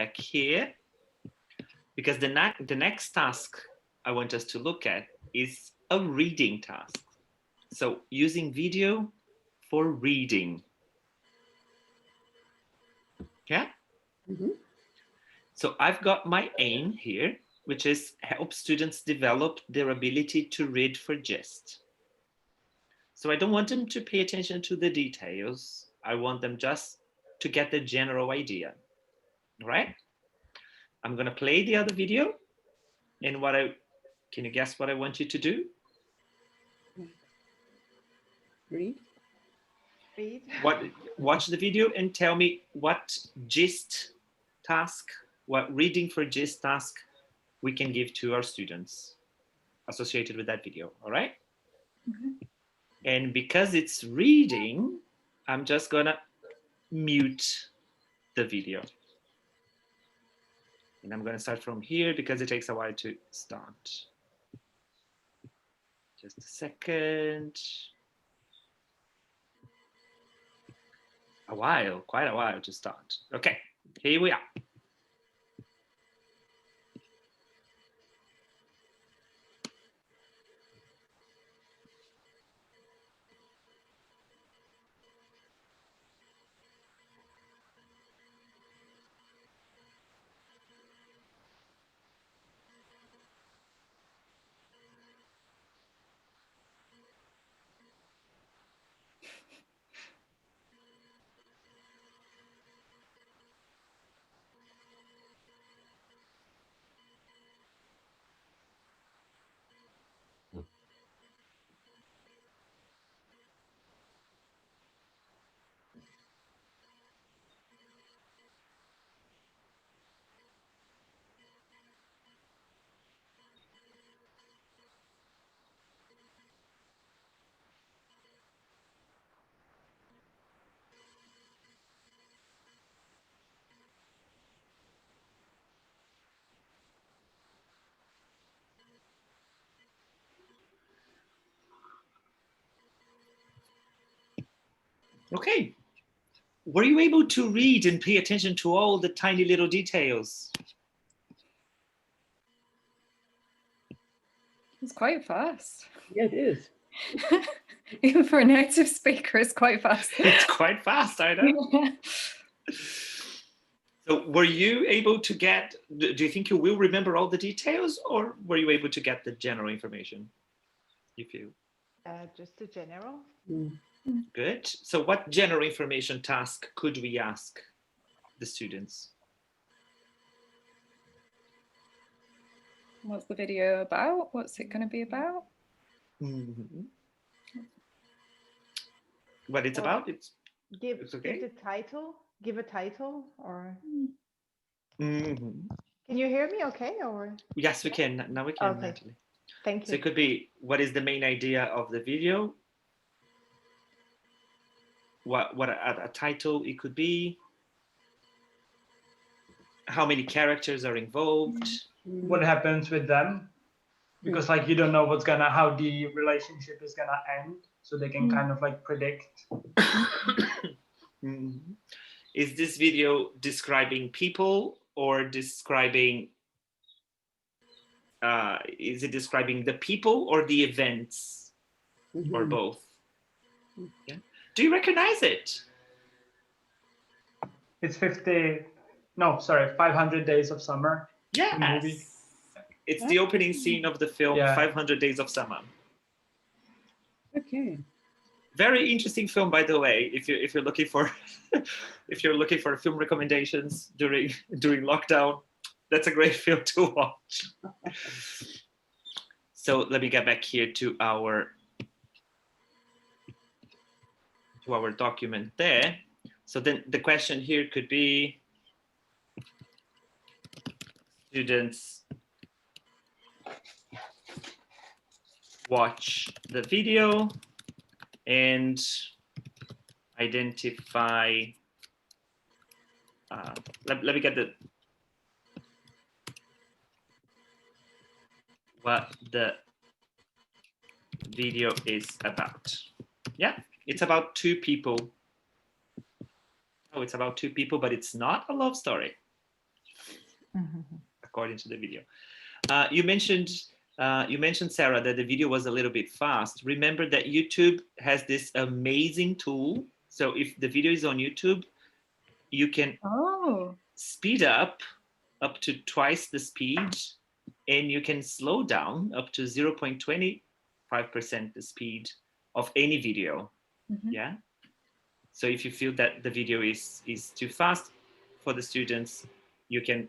back here, because the next task I want us to look at is a reading task. So using video for reading. Yeah. Mm-hmm. So I've got my aim here, which is help students develop their ability to read for gist. So I don't want them to pay attention to the details. I want them just to get the general idea. All right? I'm going to play the other video. And can you guess what I want you to do? Read. Read. Watch the video and tell me what gist task, what reading for gist task we can give to our students associated with that video. All right? Mm-hmm. And because it's reading, I'm just gonna mute the video. And I'm gonna start from here because it takes a while to start. Just a second. Quite a while to start. Okay, here we are. Okay. Were you able to read and pay attention to all the tiny little details? It's quite fast. Yeah, it is. Even for a native speaker, it's quite fast. It's quite fast, I know. Yeah. So were you able to get, do you think you will remember all the details, or were you able to get the general information, you feel? Just the general. Mm. Good. So what general information task could we ask the students? What's the video about? What's it going to be about? Mm-hmm. What it's about? It's okay. Give the title. Give a title, or Mm-hmm. can you hear me? Okay, or Yes, we can. Now we can, okay. Natalie. Thank So you. it could be, what is the main idea of the video? What a title it could be? How many characters are involved? What happens with them? Because like you don't know how the relationship is gonna end, so they can kind of like predict. Mm-hmm. Is this video describing people or describing? Is it describing the people or the events, or both? Yeah. Do you recognize it? It's 500 Days of Summer. Yes. The movie. It's the opening scene of the film, Yeah. 500 Days of Summer. Okay. Very interesting film, by the way. If you're looking for film recommendations during lockdown, that's a great film to watch. So let me get back here to our document there. So then the question here could be, students watch the video and identify, let me get what the video is about. Yeah, it's about two people. Oh, it's about two people, but it's not a love story. according to the video. You mentioned, Sarah, that the video was a little bit fast. Remember that YouTube has this amazing tool. So if the video is on YouTube, you can Oh. speed up to twice the speed, and you can slow down up to 0.25% the speed of any video. Mhm. Yeah. So if you feel that the video is too fast for the students, you can